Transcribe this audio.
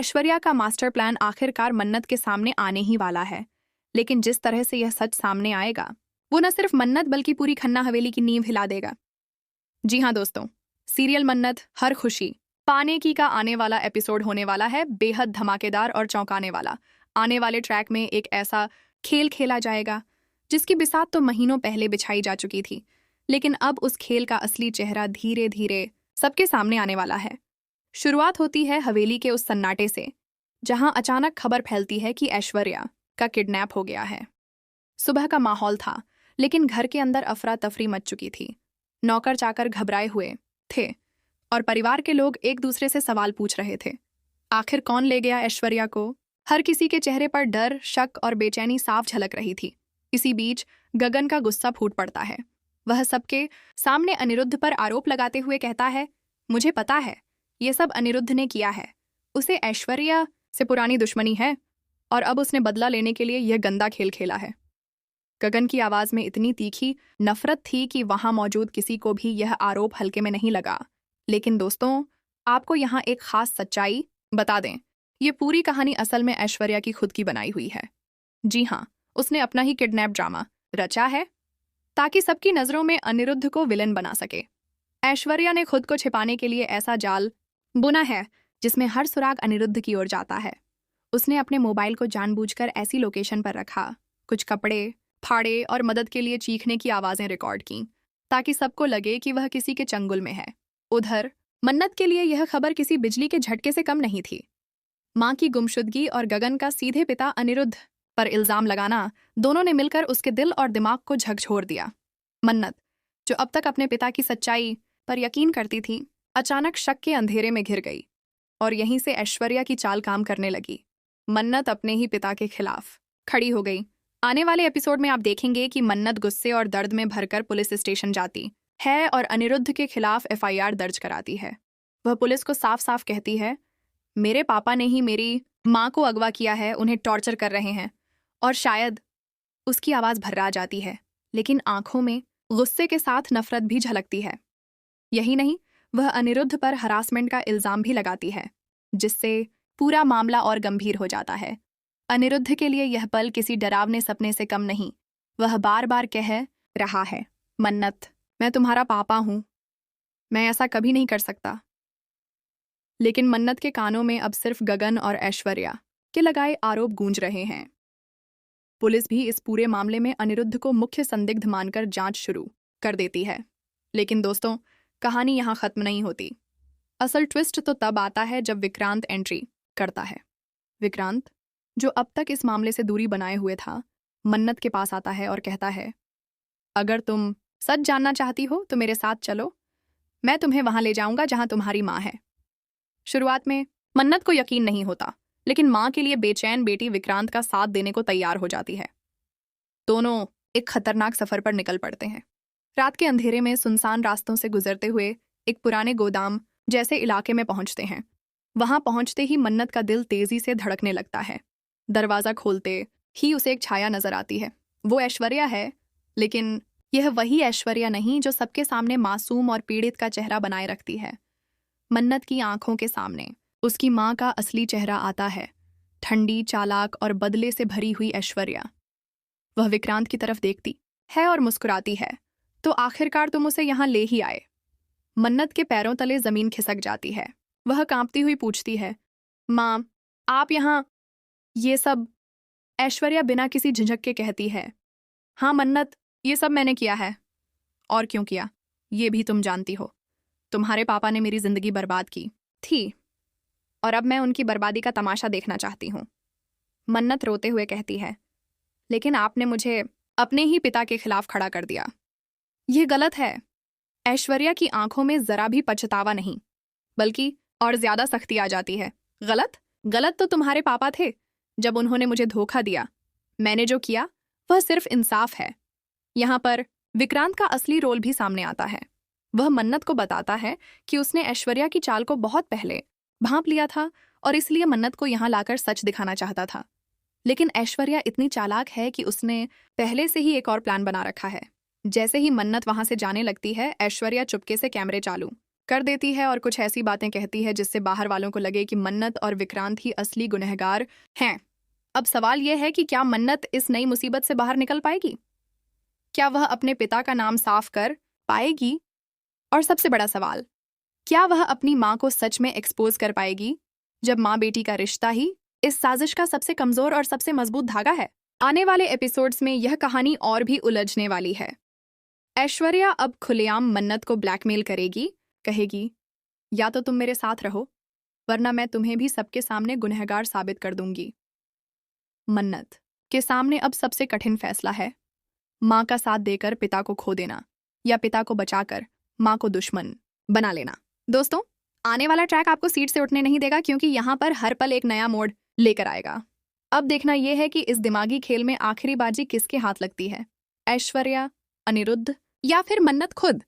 ऐश्वर्या का master plan आखिरकार मन्नत के सामने आने ही वाला है। लेकिन जिस तरह से यह सच सामने आएगा, वो न सिर्फ मन्नत बल्कि पूरी खन्ना हवेली की नींव हिला देगा। जी हाँ दोस्तों, सीरियल मन्नत हर खुशी पाने की का आने वाला एपिसोड होने वाला है, बेहद धमाकेदार और चौंकाने वाला। आने वाले ट्रैक में एक ऐसा खेल खेला जाएगा जिसकी बिसात तो महीनों पहले बिछाई जा चुकी थी, लेकिन अब उस खेल का असली चेहरा धीरे धीरे सबके सामने आने वाला है। शुरुआत होती है हवेली के उस सन्नाटे से, जहां अचानक खबर फैलती है कि ऐश्वर्या का किडनैप हो गया है। सुबह का माहौल था, लेकिन घर के अंदर अफरा तफरी मच चुकी थी। नौकर चाकर घबराए हुए थे और परिवार के लोग एक दूसरे से सवाल पूछ रहे थे, आखिर कौन ले गया ऐश्वर्या को। हर किसी के चेहरे पर डर, शक और बेचैनी साफ झलक रही थी। इसी बीच गगन का गुस्सा फूट पड़ता है। वह सबके सामने अनिरुद्ध पर आरोप लगाते हुए कहता है, मुझे पता है ये सब अनिरुद्ध ने किया है। उसे ऐश्वर्या से पुरानी दुश्मनी है और अब उसने बदला लेने के लिए यह गंदा खेल खेला है। गगन की आवाज में इतनी तीखी नफरत थी कि वहां मौजूद किसी को भी यह आरोप हल्के में नहीं लगा। लेकिन दोस्तों, आपको यहाँ एक खास सच्चाई बता दें, ये पूरी कहानी असल में ऐश्वर्या की खुद की बनाई हुई है। जी हाँ, उसने अपना ही किडनैप ड्रामा रचा है ताकि सबकी नजरों में अनिरुद्ध को विलन बना सके। ऐश्वर्या ने खुद को छिपाने के लिए ऐसा जाल बुना है जिसमें हर सुराग अनिरुद्ध की ओर जाता है। उसने अपने मोबाइल को जानबूझकर ऐसी लोकेशन पर रखा, कुछ कपड़े फाड़े और मदद के लिए चीखने की आवाजें रिकॉर्ड की, ताकि सबको लगे कि वह किसी के चंगुल में है। उधर मन्नत के लिए यह खबर किसी बिजली के झटके से कम नहीं थी। मां की गुमशुदगी और गगन का सीधे पिता अनिरुद्ध पर इल्जाम लगाना, दोनों ने मिलकर उसके दिल और दिमाग को झकझोर दिया। मन्नत, जो अब तक अपने पिता की सच्चाई पर यकीन करती थी, अचानक शक के अंधेरे में घिर गई और यहीं से ऐश्वर्या की चाल काम करने लगी। मन्नत अपने ही पिता के खिलाफ खड़ी हो गई। आने वाले एपिसोड में आप देखेंगे कि मन्नत गुस्से और दर्द में भरकर पुलिस स्टेशन जाती है और अनिरुद्ध के खिलाफ एफआईआर दर्ज कराती है। वह पुलिस को साफ साफ कहती है, मेरे पापा ने ही मेरी माँ को अगवा किया है, उन्हें टॉर्चर कर रहे हैं। और शायद उसकी आवाज भर्रा जाती है, लेकिन आंखों में गुस्से के साथ नफरत भी झलकती है। यही नहीं, वह अनिरुद्ध पर हरासमेंट का इल्जाम भी लगाती है, जिससे पूरा मामला और गंभीर हो जाता है। अनिरुद्ध के लिए यह पल किसी डरावने सपने से कम नहीं। वह बार बार कह रहा है, मन्नत, मैं तुम्हारा पापा हूं, मैं ऐसा कभी नहीं कर सकता। लेकिन मन्नत के कानों में अब सिर्फ गगन और ऐश्वर्या के लगाए आरोप गूंज रहे हैं। पुलिस भी इस पूरे मामले में अनिरुद्ध को मुख्य संदिग्ध मानकर जांच शुरू कर देती है। लेकिन दोस्तों, कहानी यहाँ खत्म नहीं होती। असल ट्विस्ट तो तब आता है जब विक्रांत एंट्री करता है। विक्रांत, जो अब तक इस मामले से दूरी बनाए हुए था, मन्नत के पास आता है और कहता है, अगर तुम सच जानना चाहती हो तो मेरे साथ चलो, मैं तुम्हें वहां ले जाऊंगा जहां तुम्हारी माँ है। शुरुआत में मन्नत को यकीन नहीं होता, लेकिन माँ के लिए बेचैन बेटी विक्रांत का साथ देने को तैयार हो जाती है। दोनों एक खतरनाक सफर पर निकल पड़ते हैं। रात के अंधेरे में सुनसान रास्तों से गुजरते हुए एक पुराने गोदाम जैसे इलाके में पहुंचते हैं। वहां पहुंचते ही मन्नत का दिल तेजी से धड़कने लगता है। दरवाजा खोलते ही उसे एक छाया नजर आती है। वो ऐश्वर्या है, लेकिन यह वही ऐश्वर्या नहीं जो सबके सामने मासूम और पीड़ित का चेहरा बनाए रखती है। मन्नत की आंखों के सामने उसकी माँ का असली चेहरा आता है, ठंडी, चालाक और बदले से भरी हुई ऐश्वर्या। वह विक्रांत की तरफ देखती है और मुस्कुराती है, तो आखिरकार तुम उसे यहाँ ले ही आए। मन्नत के पैरों तले जमीन खिसक जाती है। वह कांपती हुई पूछती है, माँ, आप यहाँ ये सब? ऐश्वर्या बिना किसी झिझक के कहती है, हाँ मन्नत, ये सब मैंने किया है। और क्यों किया, ये भी तुम जानती हो। तुम्हारे पापा ने मेरी जिंदगी बर्बाद की थी और अब मैं उनकी बर्बादी का तमाशा देखना चाहती हूँ। मन्नत रोते हुए कहती है, लेकिन आपने मुझे अपने ही पिता के खिलाफ खड़ा कर दिया। यह गलत है। ऐश्वर्या की आंखों में जरा भी पछतावा नहीं, बल्कि और ज्यादा सख्ती आ जाती है। गलत तो तुम्हारे पापा थे, जब उन्होंने मुझे धोखा दिया। मैंने जो किया वह सिर्फ इंसाफ है। यहाँ पर विक्रांत का असली रोल भी सामने आता है। वह मन्नत को बताता है कि उसने ऐश्वर्या की चाल को बहुत पहले भांप लिया था और इसलिए मन्नत को यहाँ लाकर सच दिखाना चाहता था। लेकिन ऐश्वर्या इतनी चालाक है कि उसने पहले से ही एक और प्लान बना रखा है। जैसे ही मन्नत वहां से जाने लगती है, ऐश्वर्या चुपके से कैमरे चालू कर देती है और कुछ ऐसी बातें कहती है जिससे बाहर वालों को लगे कि मन्नत और विक्रांत ही असली गुनहगार हैं। अब सवाल यह है कि क्या मन्नत इस नई मुसीबत से बाहर निकल पाएगी? क्या वह अपने पिता का नाम साफ कर पाएगी? और सबसे बड़ा सवाल, क्या वह अपनी माँ को सच में एक्सपोज कर पाएगी, जब माँ बेटी का रिश्ता ही इस साजिश का सबसे कमजोर और सबसे मजबूत धागा है? आने वाले एपिसोड्स में यह कहानी और भी उलझने वाली है। ऐश्वर्या अब खुलेआम मन्नत को ब्लैकमेल करेगी, कहेगी या तो तुम मेरे साथ रहो वरना मैं तुम्हें भी सबके सामने गुनहगार साबित कर दूंगी। मन्नत के सामने अब सबसे कठिन फैसला है, माँ का साथ देकर पिता को खो देना या पिता को बचाकर माँ को दुश्मन बना लेना। दोस्तों, आने वाला ट्रैक आपको सीट से उठने नहीं देगा, क्योंकि यहाँ पर हर पल एक नया मोड़ लेकर आएगा। अब देखना यह है कि इस दिमागी खेल में आखिरी बाजी किसके हाथ लगती है, ऐश्वर्या, अनिरुद्ध या फिर मन्नत खुद।